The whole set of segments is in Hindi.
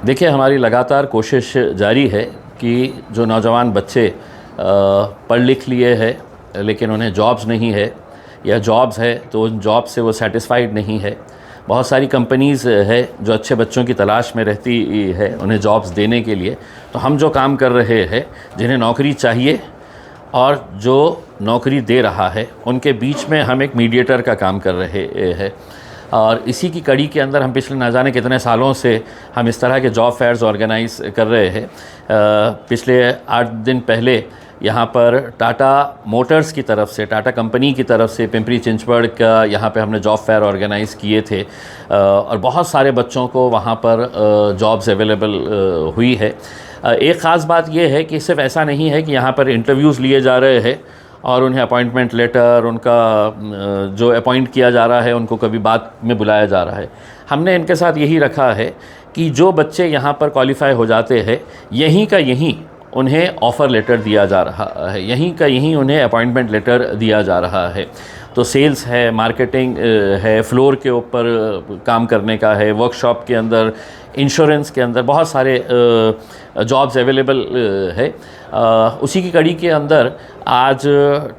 देखिए, हमारी लगातार कोशिश जारी है कि जो नौजवान बच्चे पढ़ लिख लिए हैं लेकिन उन्हें जॉब्स नहीं है, या जॉब्स है तो उन जॉब से वो सेटिस्फाइड नहीं है। बहुत सारी कंपनीज़ है जो अच्छे बच्चों की तलाश में रहती है उन्हें जॉब्स देने के लिए। तो हम जो काम कर रहे हैं, जिन्हें नौकरी चाहिए और जो नौकरी दे रहा है, उनके बीच में हम एक मीडिएटर का काम कर रहे हैं। और इसी की कड़ी के अंदर हम पिछले ना जाने कितने सालों से हम इस तरह के जॉब फेयर्स ऑर्गेनाइज़ कर रहे हैं। पिछले 8 दिन पहले यहाँ पर टाटा मोटर्स की तरफ से, टाटा कंपनी की तरफ से पिंपरी चिंचवड़ का यहाँ पे हमने जॉब फेयर ऑर्गेनाइज़ किए थे और बहुत सारे बच्चों को वहाँ पर जॉब्स अवेलेबल हुई है। एक ख़ास बात ये है कि सिर्फ ऐसा नहीं है कि यहाँ पर इंटरव्यूज़ लिए जा रहे हैं और उन्हें अपॉइंटमेंट लेटर, उनका जो अपॉइंट किया जा रहा है उनको कभी बाद में बुलाया जा रहा है। हमने इनके साथ यही रखा है कि जो बच्चे यहाँ पर क्वालिफ़ाई हो जाते हैं, यहीं का यहीं उन्हें ऑफ़र लेटर दिया जा रहा है, यहीं का यहीं उन्हें अपॉइंटमेंट लेटर दिया जा रहा है। तो सेल्स है, मार्केटिंग है, फ्लोर के ऊपर काम करने का है, वर्कशॉप के अंदर, इंश्योरेंस के अंदर बहुत सारे जॉब्स अवेलेबल है। उसी की कड़ी के अंदर आज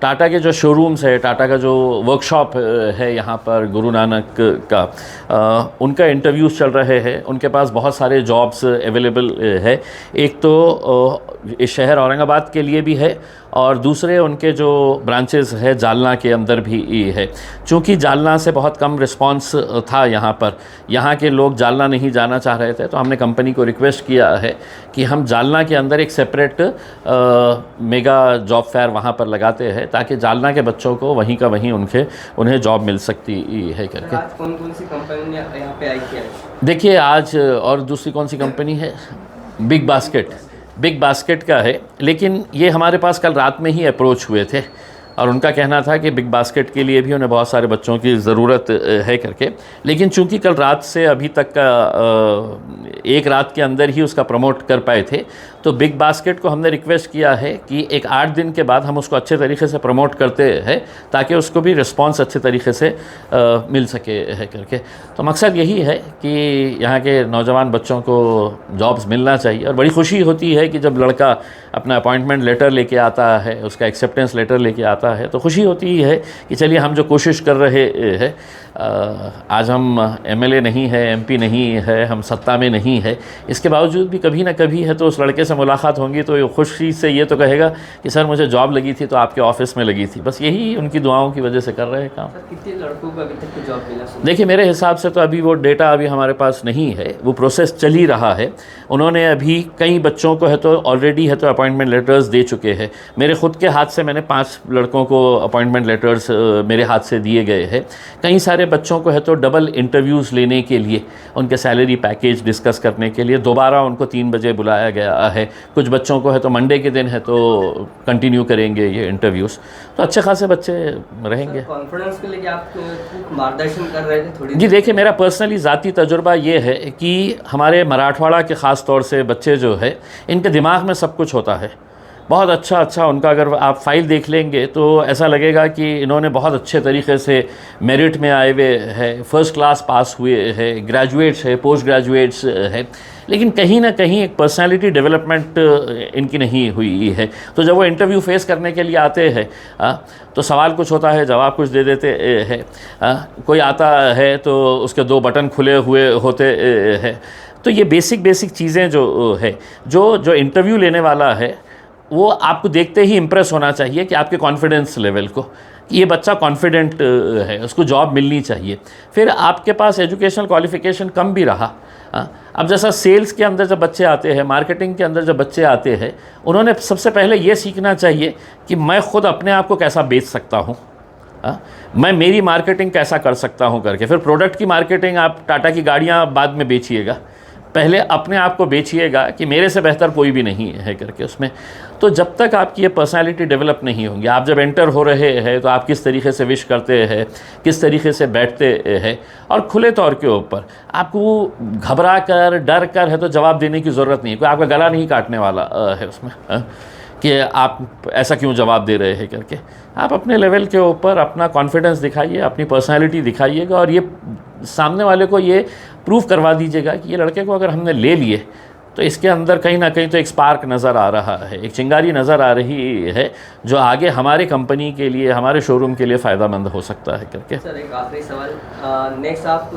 टाटा के जो शोरूम्स है, टाटा का जो वर्कशॉप है यहाँ पर गुरु नानक का, उनका इंटरव्यूज़ चल रहे हैं। उनके पास बहुत सारे जॉब्स अवेलेबल है। एक तो इस शहर औरंगाबाद के लिए भी है और दूसरे उनके जो ब्रांचेस है जालना के अंदर भी है। चूँकि जालना से बहुत कम रिस्पांस था यहाँ पर, यहाँ के लोग जालना नहीं जाना चाह रहे थे, तो हमने कंपनी को रिक्वेस्ट किया है कि हम जालना के अंदर एक सेपरेट मेगा जॉब फेयर वहाँ पर लगाते हैं ताकि जालना के बच्चों को वहीं का वहीं उन्हें जॉब मिल सकती है करके। आज कौन कौन सी कंपनी यहाँ पे आई है? देखिए, आज और दूसरी कौन सी कंपनी है, बिग बास्केट का है। लेकिन ये हमारे पास कल रात में ही अप्रोच हुए थे और उनका कहना था कि बिग बास्केट के लिए भी उन्हें बहुत सारे बच्चों की ज़रूरत है करके। लेकिन चूंकि कल रात से अभी तक का एक रात के अंदर ही उसका प्रमोट कर पाए थे, तो बिग बास्केट को हमने रिक्वेस्ट किया है कि एक 8 दिन के बाद हम उसको अच्छे तरीके से प्रमोट करते हैं ताकि उसको भी रिस्पांस अच्छे तरीके से मिल सके है करके। तो मकसद यही है कि यहाँ के नौजवान बच्चों को जॉब्स मिलना चाहिए। और बड़ी खुशी होती है कि जब लड़का अपना अपॉइंटमेंट लेटर लेके आता है, उसका एक्सेप्टेंस लेटर लेके आता है, तो खुशी होती है कि चलिए हम जो कोशिश कर रहे हैं, आज हम एमएलए नहीं है, एमपी नहीं है, हम सत्ता में नहीं है, इसके बावजूद भी कभी ना कभी है तो उस लड़के से मुलाकात होंगी तो खुशी से ये तो कहेगा कि सर मुझे जॉब लगी थी तो आपके ऑफिस में लगी थी। बस यही उनकी दुआओं की वजह से कर रहे हैं काम। कितने लड़कों को अभी तक जॉब मिला? देखिए, मेरे हिसाब से तो अभी वो डेटा अभी हमारे पास नहीं है, वो प्रोसेस चल ही रहा है। उन्होंने अभी कई बच्चों को है तो ऑलरेडी है तो अपॉइंटमेंट लेटर्स दे चुके हैं। मेरे खुद के हाथ से मैंने 5 लड़कों को अपॉइंटमेंट लेटर्स मेरे हाथ से दिए गए हैं। कई सारे बच्चों को है तो डबल इंटरव्यूज़ लेने के लिए, उनके सैलरी पैकेज डिस्कस करने के लिए दोबारा उनको 3 बजे बुलाया गया है। कुछ बच्चों को है तो मंडे के दिन है तो कंटिन्यू करेंगे ये इंटरव्यूज़। तो अच्छे खासे बच्चे रहेंगे। कॉन्फिडेंस के लिए आप मार्गदर्शन कर रहे थे थोड़ी? जी देखिए, मेरा पर्सनली ज़ाती तजुर्बा ये है कि हमारे मराठवाड़ा के ख़ास तौर से बच्चे जो है, इनके दिमाग में सब कुछ होता है। बहुत अच्छा उनका अगर आप फाइल देख लेंगे तो ऐसा लगेगा कि इन्होंने बहुत अच्छे तरीके से मेरिट में आए हुए है, फर्स्ट क्लास पास हुए है, ग्रेजुएट्स है, पोस्ट ग्रेजुएट्स है, लेकिन कहीं ना कहीं एक पर्सनालिटी डेवलपमेंट इनकी नहीं हुई है। तो जब वो इंटरव्यू फेस करने के लिए आते हैं तो सवाल कुछ होता है, जवाब कुछ दे देते हैं। कोई आता है तो उसके 2 बटन खुले हुए होते हैं। तो ये बेसिक चीज़ें जो है, जो इंटरव्यू लेने वाला है वो आपको देखते ही इम्प्रेस होना चाहिए कि आपके कॉन्फिडेंस लेवल को, कि ये बच्चा कॉन्फिडेंट है, उसको जॉब मिलनी चाहिए। फिर आपके पास एजुकेशनल क्वालिफ़िकेशन कम भी रहा, अब जैसा सेल्स के अंदर जब बच्चे आते हैं, मार्केटिंग के अंदर जब बच्चे आते हैं, उन्होंने सबसे पहले ये सीखना चाहिए कि मैं ख़ुद अपने आप को कैसा बेच सकता हूँ, मैं मेरी मार्केटिंग कैसा कर सकता हूँ करके। फिर प्रोडक्ट की मार्केटिंग आप टाटा की गाड़ियाँ बाद में बेचिएगा, पहले अपने आप को बेचिएगा कि मेरे से बेहतर कोई भी नहीं है करके उसमें। तो जब तक आपकी ये पर्सनालिटी डेवलप नहीं होंगी, आप जब एंटर हो रहे हैं तो आप किस तरीके से विश करते हैं, किस तरीके से बैठते हैं, और खुले तौर के ऊपर आपको घबरा कर, डर कर है तो जवाब देने की ज़रूरत नहीं है। कोई आपका गला नहीं काटने वाला है उसमें कि आप ऐसा क्यों जवाब दे रहे हैं करके। आप अपने लेवल के ऊपर अपना कॉन्फिडेंस दिखाइए, अपनी पर्सनालिटी दिखाइएगा, और ये सामने वाले को ये प्रूव करवा दीजिएगा कि ये लड़के को अगर हमने ले लिए तो इसके अंदर कहीं ना कहीं तो एक स्पार्क नज़र आ रहा है, एक चिंगारी नज़र आ रही है जो आगे हमारे कंपनी के लिए, हमारे शोरूम के लिए फ़ायदेमंद हो सकता है करके। सर एक आखिरी सवाल, नेक्स्ट आप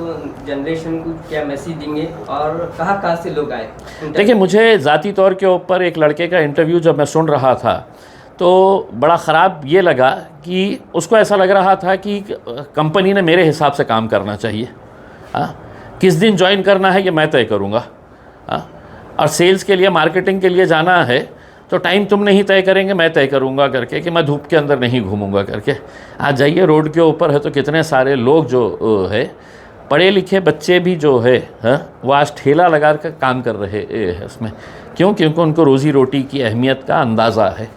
जनरेशन को क्या मैसेज देंगे और कहाँ कहाँ से लोग आए? देखिए, मुझे ज़ाती तौर के ऊपर एक लड़के का इंटरव्यू जब मैं सुन रहा था तो बड़ा ख़राब ये लगा कि उसको ऐसा लग रहा था कि कंपनी ने मेरे हिसाब से काम करना चाहिए। किस दिन ज्वाइन करना है ये मैं तय करूँगा, और सेल्स के लिए, मार्केटिंग के लिए जाना है तो टाइम तुम नहीं तय करेंगे, मैं तय करूँगा करके, कि मैं धूप के अंदर नहीं घूमूंगा करके। आज जाइए रोड के ऊपर है तो कितने सारे लोग जो है, पढ़े लिखे बच्चे भी जो है वो आज ठेला लगा कर काम कर रहे हैं इसमें। क्यों? क्योंकि उनको रोज़ी रोटी की अहमियत का अंदाज़ा है।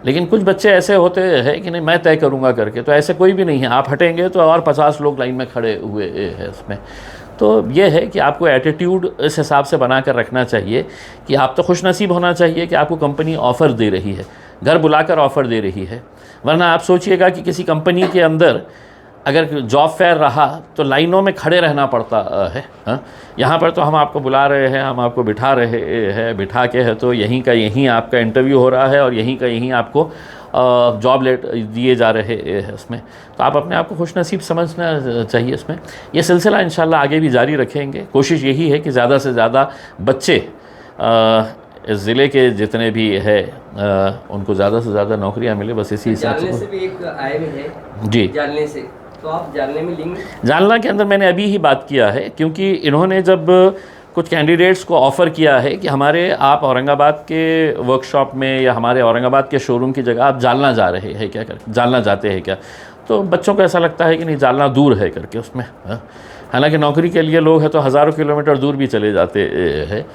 लेकिन कुछ बच्चे ऐसे होते हैं कि नहीं मैं तय करूँगा करके, तो ऐसे कोई भी नहीं है। आप हटेंगे तो और 50 लोग लाइन में खड़े हुए हैं इसमें। तो ये है कि आपको एटीट्यूड इस हिसाब से बना कर रखना चाहिए कि आप तो खुशनसीब होना चाहिए कि आपको कंपनी ऑफ़र दे रही है, घर बुलाकर ऑफ़र दे रही है। वरना आप सोचिएगा कि किसी कंपनी के अंदर अगर जॉब फेयर रहा तो लाइनों में खड़े रहना पड़ता है। यहाँ पर तो हम आपको बुला रहे हैं, हम आपको बिठा रहे हैं, बिठा के है तो यहीं का यहीं आपका इंटरव्यू हो रहा है और यहीं का यहीं आपको जॉब लेट दिए जा रहे हैं इसमें। तो आप अपने आप को खुशनसीब समझना चाहिए इसमें। ये सिलसिला इंशाल्लाह आगे भी जारी रखेंगे। कोशिश यही है कि ज़्यादा से ज़्यादा बच्चे इस ज़िले के जितने भी है उनको ज़्यादा से ज़्यादा नौकरियां मिले, बस इसी हिसाब से भी एक आए हुए हैं जी। जालने से, तो आप जालने में लेंगे? जालना के अंदर मैंने अभी ही बात किया है, क्योंकि इन्होंने जब कुछ कैंडिडेट्स को ऑफ़र किया है कि हमारे आप औरंगाबाद के वर्कशॉप में या हमारे औरंगाबाद के शोरूम की जगह आप जालना जा रहे हैं क्या, कर जालना जाते हैं क्या, तो बच्चों को ऐसा लगता है कि नहीं जालना दूर है करके उसमें। हालांकि नौकरी के लिए लोग हैं तो हज़ारों किलोमीटर दूर भी चले जाते हैं।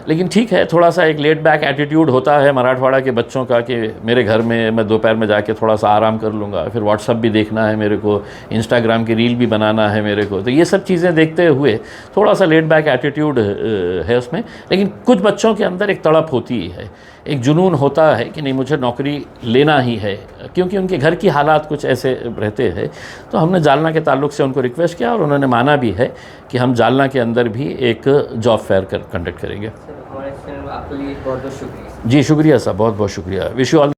लेकिन ठीक है, थोड़ा सा एक लेट बैक एटीट्यूड होता है मराठवाड़ा के बच्चों का कि मेरे घर में मैं दोपहर में जाके थोड़ा सा आराम कर लूँगा, फिर व्हाट्सअप भी देखना है मेरे को, इंस्टाग्राम की रील भी बनाना है मेरे को। तो ये सब चीज़ें देखते हुए थोड़ा सा लेट बैक एटीट्यूड है उसमें। लेकिन कुछ बच्चों के अंदर एक तड़प होती है, एक जुनून होता है कि नहीं मुझे नौकरी लेना ही है, क्योंकि उनके घर की हालात कुछ ऐसे रहते हैं। तो हमने जालना के ताल्लुक़ से उनको रिक्वेस्ट किया और उन्होंने माना भी है कि हम जालना के अंदर भी एक जॉब फेयर कंडक्ट करेंगे। आपके लिए बहुत बहुत शुक्रिया। जी शुक्रिया साहब, बहुत बहुत शुक्रिया। Wish you all the